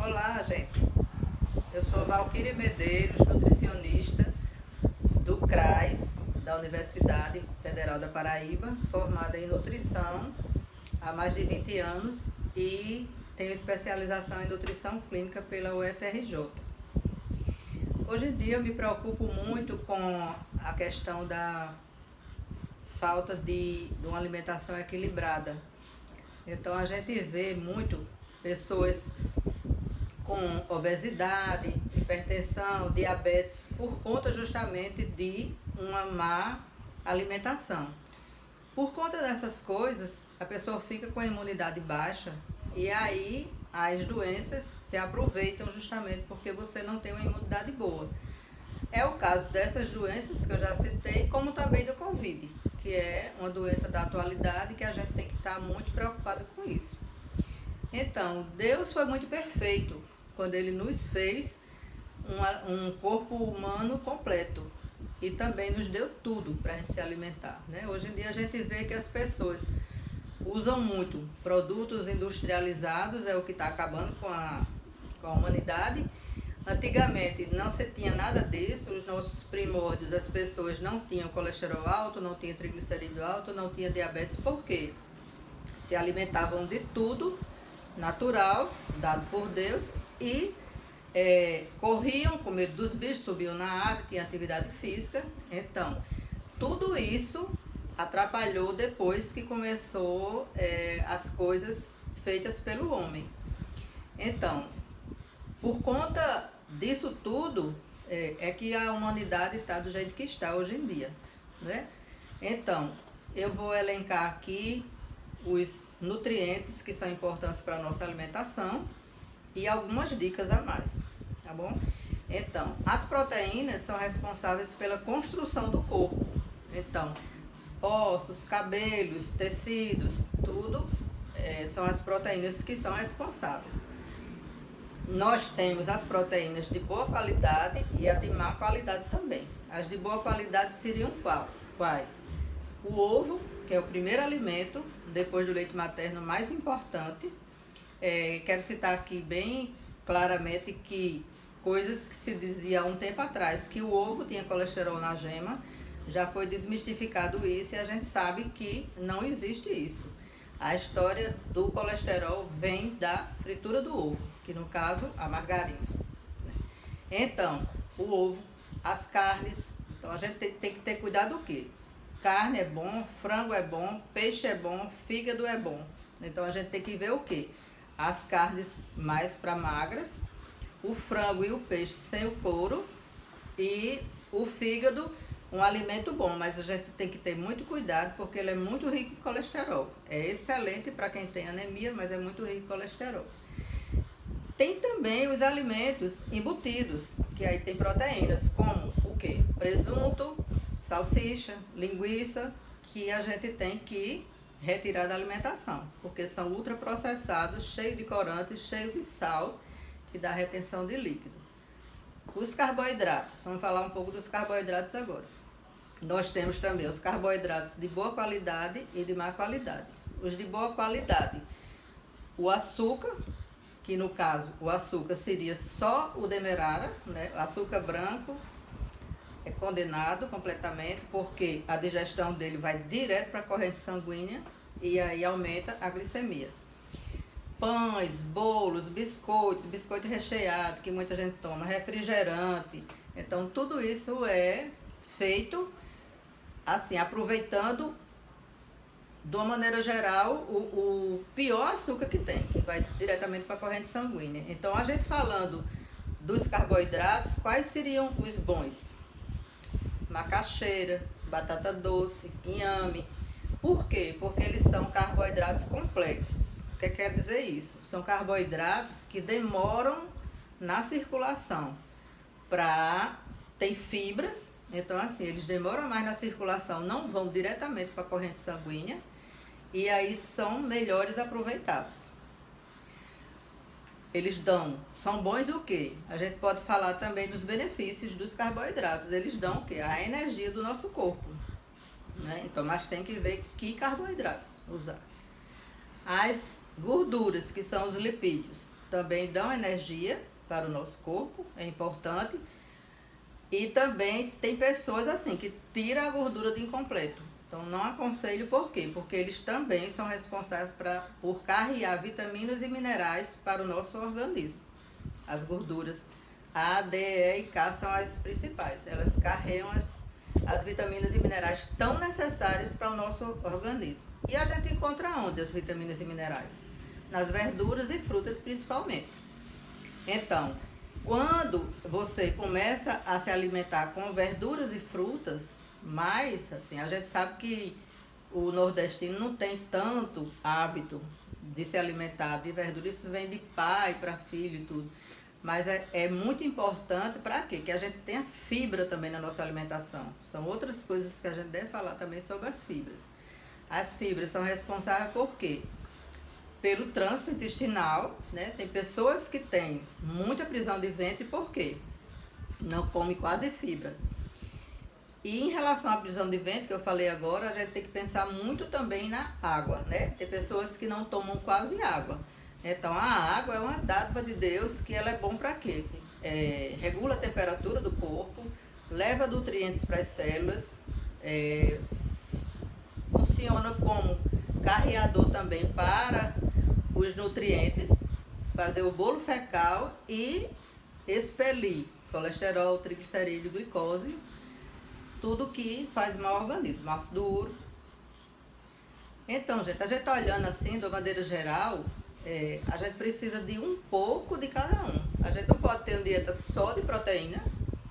Olá, gente. Eu sou Valquíria Medeiros, nutricionista do CRAS, da Universidade Federal da Paraíba, formada em nutrição há mais de 20 anos e tenho especialização em nutrição clínica pela UFRJ. Hoje em dia eu me preocupo muito com a questão da falta de uma alimentação equilibrada. Então a gente vê muito pessoas com obesidade, hipertensão, diabetes, por conta justamente de uma má alimentação. Por conta dessas coisas, a pessoa fica com a imunidade baixa e aí as doenças se aproveitam justamente porque você não tem uma imunidade boa. É o caso dessas doenças que eu já citei, como também do Covid, que é uma doença da atualidade que a gente tem que estar muito preocupado com isso. Então, Deus foi muito perfeito quando Ele nos fez um corpo humano completo e também nos deu tudo para a gente se alimentar, né? Hoje em dia a gente vê que as pessoas usam muito produtos industrializados, é o que está acabando com a humanidade. Antigamente não se tinha nada disso, os nossos primórdios, as pessoas não tinham colesterol alto, não tinham triglicerídeo alto, não tinham diabetes, por quê? Se alimentavam de tudo natural, dado por Deus, e corriam com medo dos bichos, subiam na árvore, tinham atividade física. Então, tudo isso atrapalhou depois que começou as coisas feitas pelo homem. Então, por conta disso tudo, é que a humanidade está do jeito que está hoje em dia, né? Então, eu vou elencar aqui os nutrientes que são importantes para a nossa alimentação e algumas dicas a mais, tá bom? Então, as proteínas são responsáveis pela construção do corpo. Então, ossos, cabelos, tecidos, tudo são as proteínas que são responsáveis. Nós temos as proteínas de boa qualidade e a de má qualidade também. As de boa qualidade seriam quais? O ovo, que é o primeiro alimento, depois do leite materno, mais importante. Quero citar aqui bem claramente que coisas que se dizia há um tempo atrás, que o ovo tinha colesterol na gema, já foi desmistificado isso e a gente sabe que não existe isso. A história do colesterol vem da fritura do ovo, que no caso a margarina. Então, o ovo, as carnes, então a gente tem que ter cuidado do quê? Carne é bom, frango é bom, peixe é bom, fígado é bom. Então a gente tem que ver o quê? As carnes mais para magras, o frango e o peixe sem o couro e o fígado, um alimento bom, mas a gente tem que ter muito cuidado porque ele é muito rico em colesterol. É excelente para quem tem anemia, mas é muito rico em colesterol. Tem também os alimentos embutidos, que aí tem proteínas, como o quê? Presunto, salsicha, linguiça, que a gente tem que retirar da alimentação, porque são ultraprocessados, cheios de corantes, cheios de sal, que dá retenção de líquido. Os carboidratos, vamos falar um pouco dos carboidratos agora. Nós temos também os carboidratos de boa qualidade e de má qualidade. Os de boa qualidade, o açúcar, que no caso o açúcar seria só o demerara, né? O açúcar branco é condenado completamente porque a digestão dele vai direto para a corrente sanguínea e aí aumenta a glicemia. Pães, bolos, biscoito recheado, que muita gente toma, refrigerante. Então, tudo isso é feito assim, aproveitando, de uma maneira geral, o pior açúcar que tem, que vai diretamente para a corrente sanguínea. Então, a gente falando dos carboidratos, quais seriam os bons? Macaxeira, batata doce, inhame. Por quê? Porque eles são carboidratos complexos. O que quer dizer isso? São carboidratos que demoram na circulação para ter fibras. Então, assim, eles demoram mais na circulação, não vão diretamente para a corrente sanguínea e aí são melhores aproveitados. Eles são bons o quê? A gente pode falar também dos benefícios dos carboidratos. Eles dão o quê? A energia do nosso corpo, né? Então, mas tem que ver que carboidratos usar. As gorduras, que são os lipídios, também dão energia para o nosso corpo, é importante. E também tem pessoas assim que tiram a gordura do incompleto. Então não aconselho, por quê? Porque eles também são responsáveis por carregar vitaminas e minerais para o nosso organismo. As gorduras A, D, E e K são as principais. Elas carregam as vitaminas e minerais tão necessárias para o nosso organismo. E a gente encontra onde as vitaminas e minerais? Nas verduras e frutas principalmente. Então, quando você começa a se alimentar com verduras e frutas, mas assim, a gente sabe que o nordestino não tem tanto hábito de se alimentar de verduras, isso vem de pai para filho e tudo. Mas é muito importante para quê? Que a gente tenha fibra também na nossa alimentação. São outras coisas que a gente deve falar também sobre as fibras. As fibras são responsáveis por quê? Pelo trânsito intestinal, né? Tem pessoas que têm muita prisão de ventre, por quê? Não come quase fibra. E em relação à prisão de ventre, que eu falei agora, a gente tem que pensar muito também na água, né? Tem pessoas que não tomam quase água. Então, a água é uma dádiva de Deus, que ela é bom para quê? Regula a temperatura do corpo, leva nutrientes para as células, funciona como carreador também para os nutrientes, fazer o bolo fecal e expelir colesterol, triglicerídeo, glicose, tudo que faz mal ao organismo, ácido úrico. Então, gente, a gente tá olhando assim, de uma maneira geral, a gente precisa de um pouco de cada um. A gente não pode ter uma dieta só de proteína,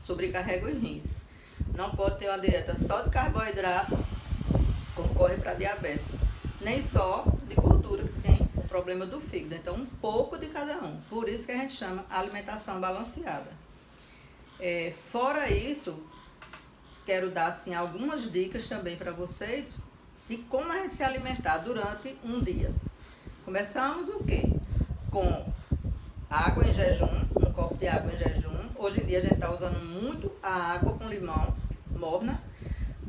sobrecarrega os rins. Não pode ter uma dieta só de carboidrato, concorre para diabetes. Nem só de gordura, que tem o problema do fígado. Então, um pouco de cada um. Por isso que a gente chama alimentação balanceada. Fora isso, quero dar assim, algumas dicas também para vocês de como a gente se alimentar durante um dia. Começamos o quê? Com água em jejum, um copo de água em jejum. Hoje em dia a gente está usando muito a água com limão morna,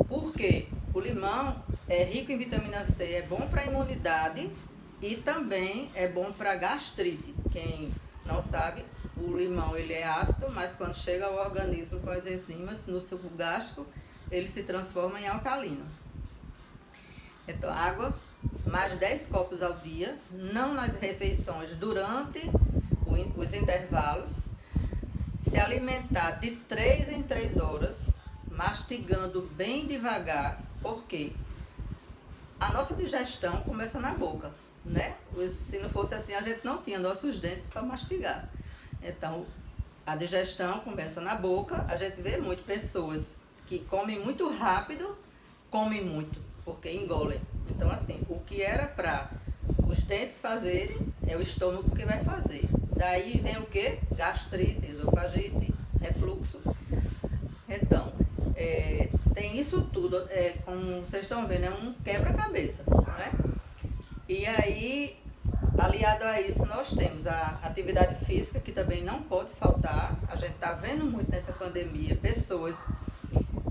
porque o limão é rico em vitamina C, é bom para a imunidade e também é bom para gastrite. Quem não sabe, o limão ele é ácido, mas quando chega ao organismo com as enzimas no suco gástrico, ele se transforma em alcalino. Então, água, mais 10 copos ao dia, não nas refeições, durante os intervalos. Se alimentar de 3 em 3 horas, mastigando bem devagar, porque a nossa digestão começa na boca, né? Se não fosse assim, a gente não tinha nossos dentes para mastigar. Então, a digestão começa na boca. A gente vê muito pessoas que comem muito rápido, comem muito, porque engolem. Então, assim, o que era para os dentes fazerem, é o estômago que vai fazer. Daí vem o quê? Gastrite, esofagite, refluxo. Então, tem isso tudo, como vocês estão vendo, é um quebra-cabeça, né? E aí, aliado a isso, nós temos a atividade física, que também não pode faltar. A gente está vendo muito nessa pandemia pessoas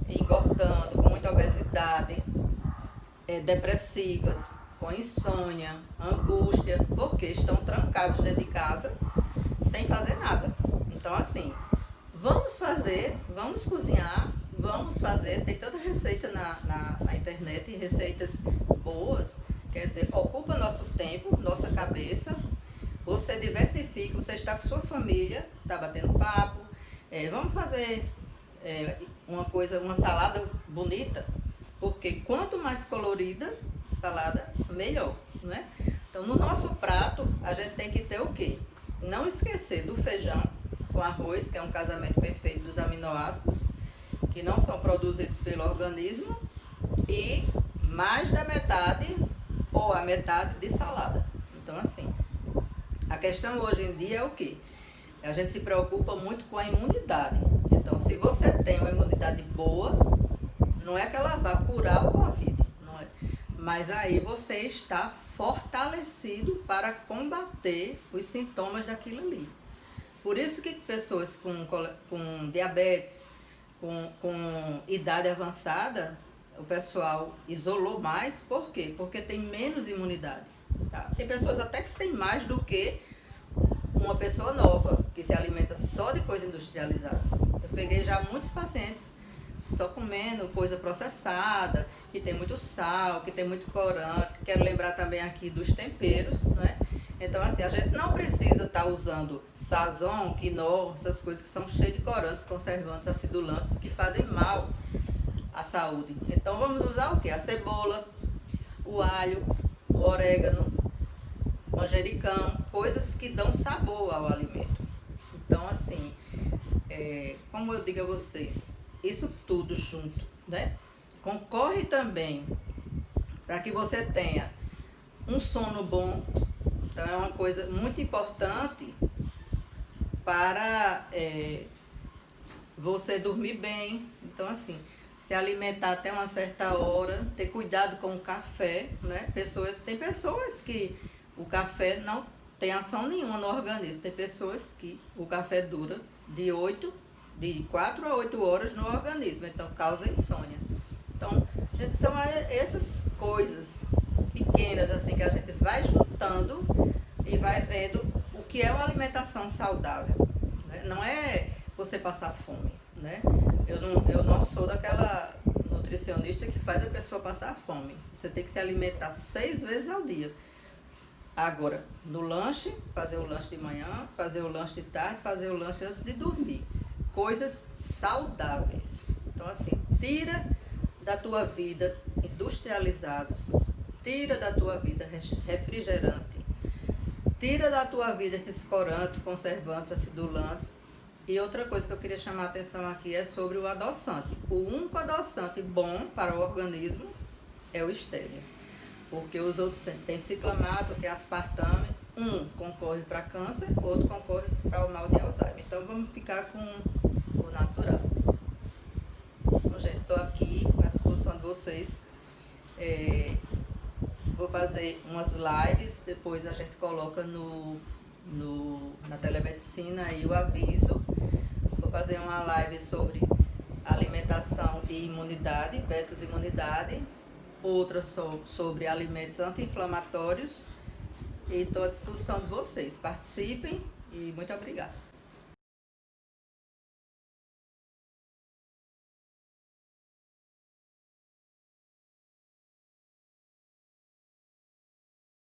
engordando, com muita obesidade, depressivas, com insônia, angústia, porque estão trancados dentro de casa sem fazer nada. Então, assim, vamos cozinhar, vamos fazer, tem tanta receita na internet, receitas boas, quer dizer, ocupa nosso tempo, nossa cabeça, você diversifica, você está com sua família, está batendo papo, vamos fazer uma salada bonita, porque quanto mais colorida a salada, melhor, né? Então, no nosso prato, a gente tem que ter o quê? Não esquecer do feijão com arroz, que é um casamento perfeito dos aminoácidos, que não são produzidos pelo organismo, e mais da metade, ou a metade de salada. Então, assim, a questão hoje em dia é o quê? A gente se preocupa muito com a imunidade. Então, se você tem uma imunidade boa, não é que ela vá curar o Covid, não é? Mas aí você está fortalecido para combater os sintomas daquilo ali. Por isso que pessoas com diabetes, com idade avançada, o pessoal isolou mais. Por quê? Porque tem menos imunidade. Tá? Tem pessoas até que tem mais do que uma uma pessoa nova, que se alimenta só de coisas industrializadas. Eu peguei já muitos pacientes só comendo coisa processada, que tem muito sal, que tem muito corante. Quero lembrar também aqui dos temperos, né? Então, assim, a gente não precisa estar usando sazon, quinó, essas coisas que são cheias de corantes, conservantes, acidulantes, que fazem mal à saúde. Então, vamos usar o quê? A cebola, o alho, o orégano, manjericão, coisas que dão sabor ao alimento. Então, assim, como eu digo a vocês, isso tudo junto, né? Concorre também para que você tenha um sono bom. Então, é uma coisa muito importante para você dormir bem. Então, assim, se alimentar até uma certa hora, ter cuidado com o café, né? Tem pessoas que o café não tem ação nenhuma no organismo. Tem pessoas que o café dura de 4 a 8 horas no organismo, então causa insônia. Então, gente, são essas coisas pequenas assim que a gente vai juntando e vai vendo o que é uma alimentação saudável, né? Não é você passar fome, né? Eu não sou daquela nutricionista que faz a pessoa passar fome. Você tem que se alimentar 6 vezes ao dia. Agora, no lanche, fazer o lanche de manhã, fazer o lanche de tarde, fazer o lanche antes de dormir. Coisas saudáveis. Então, assim, tira da tua vida industrializados, tira da tua vida refrigerante, tira da tua vida esses corantes, conservantes, acidulantes. E outra coisa que eu queria chamar a atenção aqui é sobre o adoçante. O único adoçante bom para o organismo é o stevia. Porque os outros têm ciclamato, tem aspartame, um concorre para câncer, outro concorre para o mal de Alzheimer. Então vamos ficar com o natural. Bom, gente, estou aqui à disposição de vocês. Vou fazer umas lives, depois a gente coloca na telemedicina aí o aviso. Vou fazer uma live sobre alimentação e imunidade versus imunidade. Outra sobre alimentos anti-inflamatórios. E estou à disposição de vocês. Participem e muito obrigada.